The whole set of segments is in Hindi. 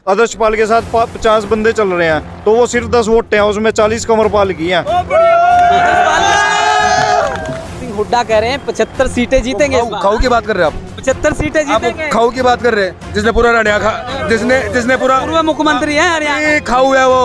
आदर्शपाल के साथ 50 बंदे चल रहे हैं, तो वो सिर्फ 10 वोट हैं, उसमें 40 कंवरपाल की हैं। हुड्डा कह रहे हैं 75 सीटें जीतेंगे इस बार। खाऊ की बात कर रहे हैं आप? 75 सीटें जीतेंगे। खाऊ की बात कर रहे हैं, जिसने पूरा हरियाणा खा, जिसने पूरा पूर्व मुख्यमंत्री है हरियाणा। खाऊ है वो,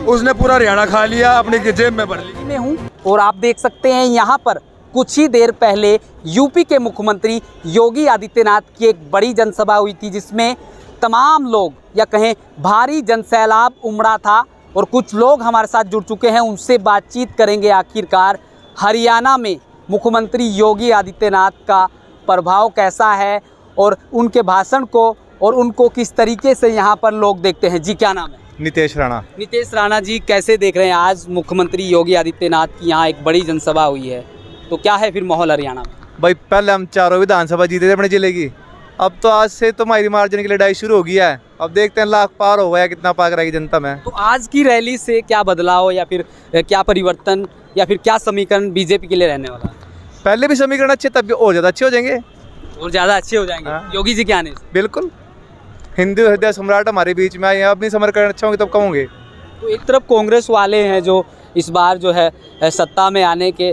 उसने पूरा हरियाणा खा लिया, अपनी जेब में भर ली। में हूँ और आप देख सकते हैं यहाँ पर कुछ ही देर पहले यूपी के मुख्यमंत्री योगी आदित्यनाथ की एक बड़ी जनसभा हुई थी, जिसमें तमाम लोग या कहें भारी जनसैलाब उमड़ा था। और कुछ लोग हमारे साथ जुड़ चुके हैं, उनसे बातचीत करेंगे आखिरकार हरियाणा में मुख्यमंत्री योगी आदित्यनाथ का प्रभाव कैसा है और उनके भाषण को और उनको किस तरीके से यहाँ पर लोग देखते हैं। जी क्या नाम है? नितेश राणा। नितेश राणा जी, कैसे देख रहे हैं आज मुख्यमंत्री योगी आदित्यनाथ की यहाँ एक बड़ी जनसभा हुई है, तो क्या है फिर माहौल हरियाणा में? भाई पहले हम चारों विधानसभा जीते थे अपने जिले की, अब तो आज से तो हमारी मार्जिन की लड़ाई शुरू हो गई है। अब देखते हैं लाख पार हो गया, कितना पार कराएगी जनता में। तो आज की रैली से क्या बदलाव या फिर क्या परिवर्तन या फिर क्या समीकरण बीजेपी के लिए रहने वाला है? पहले भी समीकरण अच्छे, तब भी और ज़्यादा अच्छे हो जाएंगे, और ज़्यादा अच्छे हो जाएंगे हाँ। योगी जी के आने से। बिल्कुल। हिंदू हृदय सम्राट हमारे बीच में आए हैं, अब नहीं समीकरण अच्छा होंगे तब कब होंगे। तो एक तरफ कांग्रेस वाले हैं जो इस बार जो है सत्ता में आने के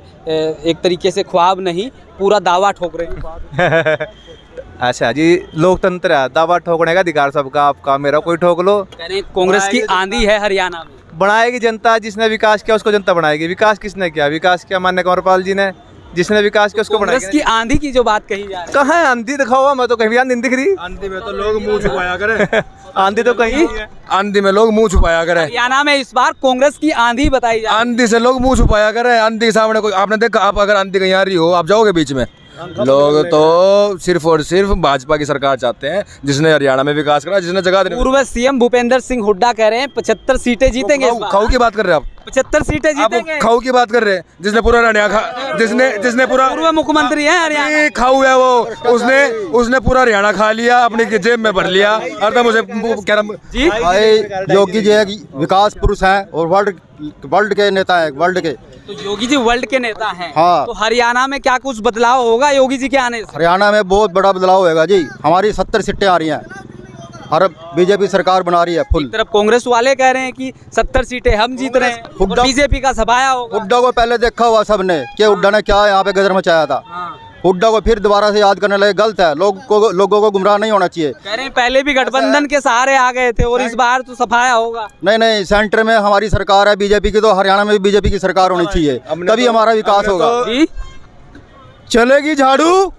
एक तरीके से ख्वाब नहीं, पूरा दावा ठोक रहे हैं। अच्छा जी, लोकतंत्र है, दावा ठोकने का अधिकार सबका, आपका मेरा, कोई ठोक लो। कह रहे हैं कांग्रेस की आंधी है हरियाणा में। बनाएगी जनता, जिसने विकास किया उसको जनता बनाएगी। विकास किसने किया? विकास किया माननीय कंवरपाल जी ने, जिसने विकास किया उसको कांग्रेस बनाएगी। की आंधी की जो बात कही जा रही है, कहाँ है आंधी? दिखाओ, मैं तो कहीं भी आंधी नहीं दिख रही। आंधी में तो लोग मुंह छुपाया करें। आंधी तो कहीं, आंधी में लोग मुंह छुपाया करें। हरियाणा में इस बार कांग्रेस की आंधी बताई जा रही है। आंधी से लोग मुंह छुपाया करें। आंधी के सामने कोई, आपने देखा, आप अगर आंधी कहीं आ रही हो, आप जाओगे बीच में? लोग तो सिर्फ और सिर्फ भाजपा की सरकार चाहते हैं, जिसने हरियाणा में विकास करा, जिसने जगह दी। पूर्व सीएम भूपेंद्र सिंह हुड्डा कह रहे हैं 75 सीटें जीतेंगे इस बार। खाऊ की बात कर रहे हैं आप? 75 सीटें आप जीतेंगे। खाऊ की बात कर रहे हैं, जिसने पूरा हरियाणा खा, जिसने पूरा पूर्व मुख्यमंत्री है हरियाणा। खाऊ है वो, उसने पूरा हरियाणा खा लिया, अपनी जेब में भर लिया। अर्थात मुझे कह रहा जी, भाई योगी जी विकास पुरुष हैं और वर्ल्ड के नेता हैं, वर्ल्ड के। तो योगी जी वर्ल्ड के नेता हैं। हाँ। तो हरियाणा में क्या कुछ बदलाव होगा योगी जी के आने से? हरियाणा में बहुत बड़ा बदलाव होगा जी। हमारी 70 सीटें आ रही हैं और बीजेपी सरकार बना रही है फुल। तरफ कांग्रेस वाले कह रहे हैं कि 70 सीटें हम जीत रहे हैं और बीजेपी का सफाया होगा। हुड्डा को पहले देखा हुआ सबने कि हुड्डा ने क्या यहाँ पे गदर मचाया था। हाँ। हुड्डा को फिर दोबारा से याद करने लगे, गलत है। लोगों को गुमराह नहीं होना चाहिए। कह रहे हैं पहले भी गठबंधन के सहारे आ गए थे और इस बार तो सफाया होगा। नहीं, सेंटर में हमारी सरकार है बीजेपी की, तो हरियाणा में भी बीजेपी की सरकार होनी चाहिए, तभी हमारा विकास होगा। जी, चलेगी झाड़ू,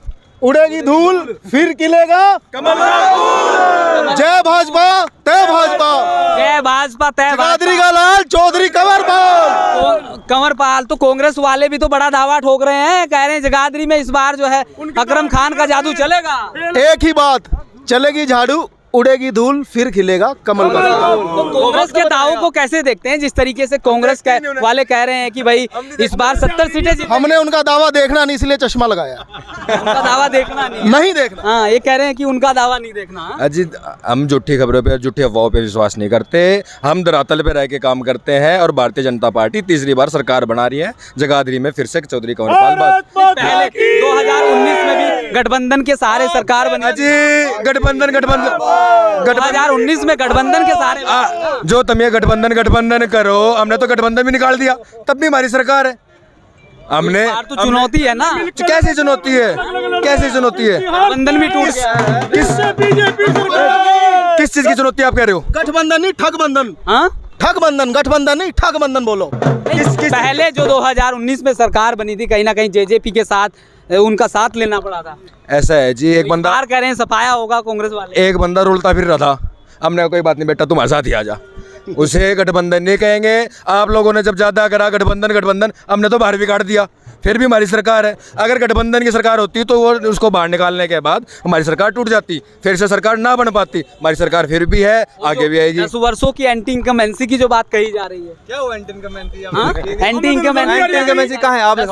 उड़ेगी धूल, फिर खिलेगा कमल का फूल। जय भाजपा, तय भाजपा, जय भाजपा तय जगाधरी का लाल चौधरी कंवरपाल। कंवरपाल। तो कांग्रेस वाले भी तो बड़ा दावा ठोक रहे हैं, कह रहे हैं जगाधरी में इस बार जो है अकरम खान का जादू चलेगा। एक ही बात, चलेगी झाड़ू, उड़ेगी धूल, फिर खिलेगा कमल का फूल। तो कांग्रेस के दावों को कैसे देखते हैं, जिस तरीके से कांग्रेस वाले कह रहे हैं कि भाई इस बार 70 सीटें जीतेंगे? हमने उनका दावा देखना नहीं, इसलिए चश्मा लगाया। उनका दावा देखना नहीं देखना। हाँ, ये कह रहे हैं कि उनका दावा नहीं देखना। अजीत, हम झूठी खबरों पे, झूठी अफवाहों पे विश्वास नहीं करते। हम धरातल पे रह के काम करते हैं और भारतीय जनता पार्टी तीसरी बार सरकार बना रही है। जगाधरी में फिर से चौधरी कंवरपाल। पहले 2019 में भी गठबंधन के सहारे सरकार बनी। अजी गठबंधन 2019 में गठबंधन के सहारे जो तुम ये गठबंधन करो, हमने तो गठबंधन भी निकाल दिया, तब भी हमारी सरकार है। हमने तो चुनौती है ना। कैसी चुनौती है? कैसी चुनौती है? गठबंधन भी टूट गया। किस चीज की चुनौती आप कह रहे हो? गठबंधन नहीं, ठगबंधन। हाँ, ठगबंधन, गठबंधन नहीं, ठगबंधन बोलो। पहले जो 2019 में सरकार बनी थी, कहीं ना कहीं जेजेपी के साथ उनका साथ लेना पड़ा था। ऐसा है जी, एक बंदा कह रहे हैं सफाया होगा कांग्रेस वाले। एक बंदा रुलता फिर रहा था, हमने कोई बात नहीं बेटा, तुम्हारे साथ ही आ जा। उसे गठबंधन नहीं कहेंगे। आप लोगों ने जब ज्यादा करा गठबंधन, हमने तो बाहर भी काट दिया, फिर भी हमारी सरकार है। अगर गठबंधन की सरकार होती तो वो उसको बाहर निकालने के बाद हमारी सरकार टूट जाती, फिर से सरकार ना बन पाती। हमारी सरकार फिर भी है, आगे भी आएगी। 10 वर्षों की एंटी इनकमेंसी की जो बात कही जा रही है, क्या वो एंटी इनकमेंसी? एंटी इनकमेंसी कहाँ है? आप एक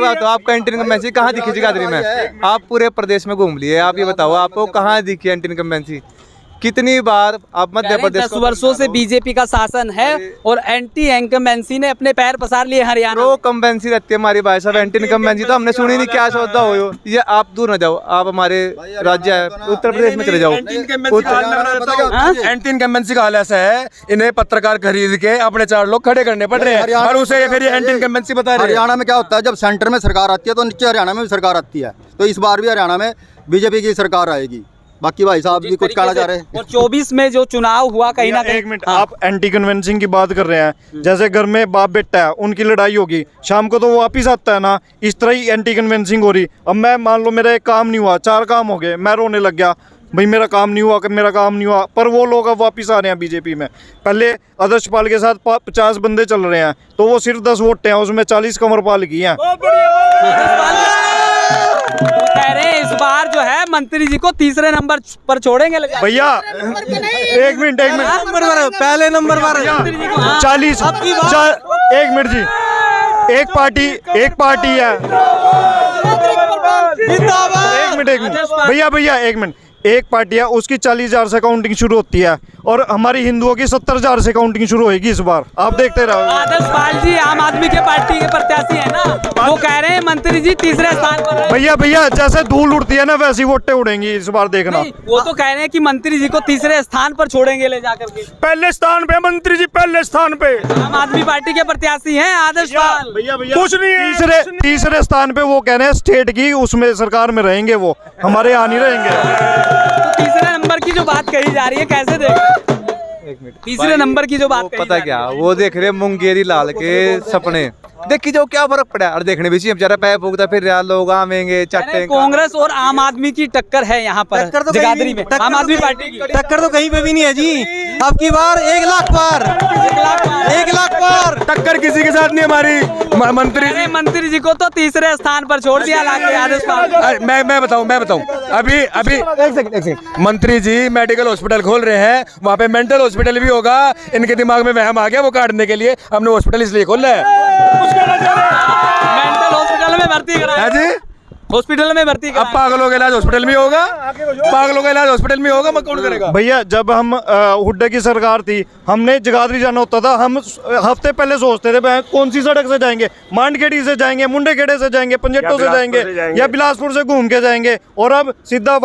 बात तो, आपका एंटी इनकमेंसी कहाँ दिखी जगाधरी में? आप पूरे प्रदेश में घूम लिए, आप ये बताओ आपको कहाँ दिखी एंटी इनकमेंसी? कितनी बार अब मध्य प्रदेश 10 वर्षों से बीजेपी का शासन है और एंटी इनकम्बेंसी ने अपने पैर पसार लिए हरियाणा प्रो कम्बेंसी रहती है हमारी भाई साहब, एंटी इनकम्बेंसी तो हमने सुनी नहीं, क्या सौदा हो ये। आप दूर न जाओ, आप हमारे राज्य है उत्तर प्रदेश में चले जाओ। एंटी इनकम्बेंसी का हाल ऐसा है, इन्हें पत्रकार खरीद के अपने 4 लोग खड़े करने पड़ रहे हैं और उसे फिर एंटी इनकम्बेंसी बता रहे हैं। हरियाणा में क्या होता है, जब सेंटर में सरकार आती है तो नीचे हरियाणा में भी सरकार आती है, तो इस बार भी हरियाणा में बीजेपी की सरकार आएगी। बाकी भाई साहब भी कुछ कहना चाह रहे हैं। और 24 में जो चुनाव हुआ कहीं ना कहीं, एक मिनट, आप एंटी कन्वेंसिंग की बात कर रहे हैं। जैसे घर में बाप बेटा है, उनकी लड़ाई होगी, शाम को तो वो वापिस आता है ना, इस तरह ही एंटी कन्वेंसिंग हो रही। अब मैं मान लो मेरा एक काम नहीं हुआ, 4 काम हो गए, मैं रोने लग गया, भाई मेरा काम नहीं हुआ, मेरा काम नहीं हुआ, पर वो लोग अब वापिस आ रहे हैं बीजेपी में। पहले आदर्श पाल के साथ 50 बंदे चल रहे हैं, तो वो सिर्फ 10 वोट हैं, उसमें 40 कमरपाल की हैं। कह रहे हैं इस बार जो है मंत्री जी को तीसरे नंबर पर छोड़ेंगे। भैया एक मिनट, पहले नंबर पर 40 एक मिनट जी, एक पार्टी है। एक मिनट भैया एक मिनट, एक पार्टी है उसकी 40,000 से काउंटिंग शुरू होती है और हमारी हिंदुओं की 70,000 से काउंटिंग शुरू होगी इस बार, आप देखते रहो। आदर्श पाल जी आम आदमी के पार्टी के प्रत्याशी है ना, वो कह रहे हैं मंत्री जी तीसरे स्थान पर हैं। भैया जैसे धूल उड़ती है ना वैसी वोटें उड़ेंगी इस बार, देखना। वो तो कह रहे हैं कि मंत्री जी को तीसरे स्थान पर छोड़ेंगे ले जाकर के। पहले स्थान पे मंत्री जी, पहले स्थान पे आम आदमी पार्टी के प्रत्याशी हैं आदर्श पाल। भैया कुछ नहीं है, तीसरे स्थान पे वो कह रहे हैं स्टेट की उसमें सरकार में रहेंगे, वो हमारे यहाँ नहीं रहेंगे। तो तीसरे नंबर की जो बात कही जा रही है कैसे देख, एक मिनट, तीसरे नंबर की जो बात कही पता क्या, वो देख रहे मुंगेरी लाल के सपने, देखी जो क्या फर्क पड़ा। और देखने भी चाहिए, बेचारा पैर फूकता फिर लोग आवेंगे चट्टे। कांग्रेस और आम आदमी की टक्कर है यहाँ पर जगाधरी में, आम आदमी पार्टी की टक्कर तो कहीं पे भी नहीं है जी। अब की बार 1 लाख पार, 1 लाख पार टक्कर किसी के साथ नहीं हमारी। मंत्री जी को तो तीसरे स्थान पर छोड़ दिया आदर्श पाल। मैं बताऊं अभी एक सेकंड, मंत्री जी मेडिकल हॉस्पिटल खोल रहे हैं, वहाँ पे मेंटल हॉस्पिटल भी होगा। इनके दिमाग में वहम आ गया, वो काटने के लिए हमने हॉस्पिटल इसलिए खोल रहा है। मेंटल हॉस्पिटल में भर्ती कराया जी, हॉस्पिटल में भर्ती अब पागलों का इलाज हॉस्पिटल में होगा, पागलों का इलाज हॉस्पिटल में होगा, मैं कौन करेगा। भैया जब हम हुड्डे की सरकार थी, हमने जगाधरी जाना होता था, हम हफ्ते पहले सोचते थे कौन सी सड़क से जाएंगे, मांडखेड़ी से जाएंगे, मुंडेखेड़े से जाएंगे, पंजेटो से जाएंगे या बिलासपुर से घूम के जाएंगे, और अब सीधा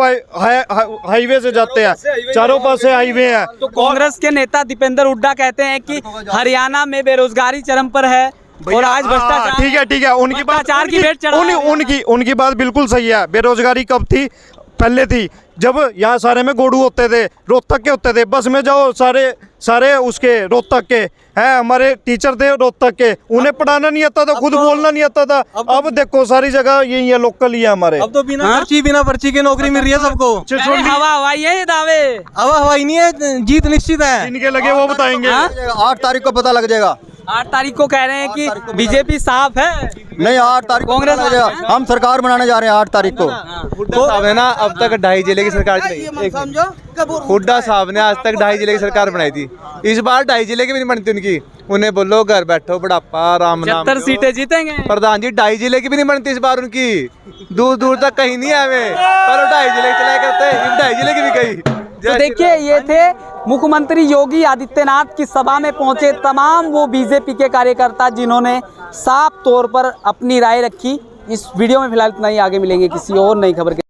हाईवे से जाते हैं, चारों पास से हाईवे है। तो कांग्रेस के नेता दीपेंद्र हुड्डा कहते हैं कि हरियाणा में बेरोजगारी चरम पर है और आज भ्रष्टाचार, ठीक है, उनकी बात की भेंट चढ़ा उनकी बात बिल्कुल सही है। बेरोजगारी कब थी? पहले थी जब यहाँ सारे में गोडू होते थे, रोहतक के होते थे, बस में जाओ सारे उसके रोहतक के हैं, हमारे टीचर थे रोहतक के, उन्हें पढ़ाना नहीं आता था, खुद बोलना नहीं आता था। अब देखो सारी जगह यही है, लोकल ही है हमारे। अब तो बिना पर्ची के नौकरी मिल रही है सबको। हवा हवाई है ये दावे, हवा हवाई नहीं है, जीत निश्चित है। इनके लगे वो बताएंगे, 8 तारीख को पता लग जाएगा। 8 तारीख को कह रहे हैं कि बीजेपी साफ है। नहीं, 8 तारीख को कांग्रेस पता लग जाएगा। हम सरकार बनाने जा रहे हैं 8 तारीख को। हुड्डा साहब है ना, अब तक 2.5 जिले की सरकार चलाई। हुड्डा साहब ने आज तक 2.5 जिले की सरकार बनाई थी, इस बार 2.5 जिले की भी नहीं बनती उनकी। उन्हें बोलो घर बैठो बुढ़ापा राम नाम 70 सीटें जीतेंगे प्रधान जी। 2.5 जिले की भी नहीं बनती इस बार उनकी, दूर दूर तक कहीं नहीं आवे, पर 2.5 जिले चलाया करते, 2.5 जिले की भी कहीं। तो देखिए ये थे मुख्यमंत्री योगी आदित्यनाथ की सभा में पहुंचे तमाम वो बीजेपी के कार्यकर्ता जिन्होंने साफ तौर पर अपनी राय रखी। इस वीडियो में फिलहाल इतना ही, आगे मिलेंगे किसी और नई खबर के।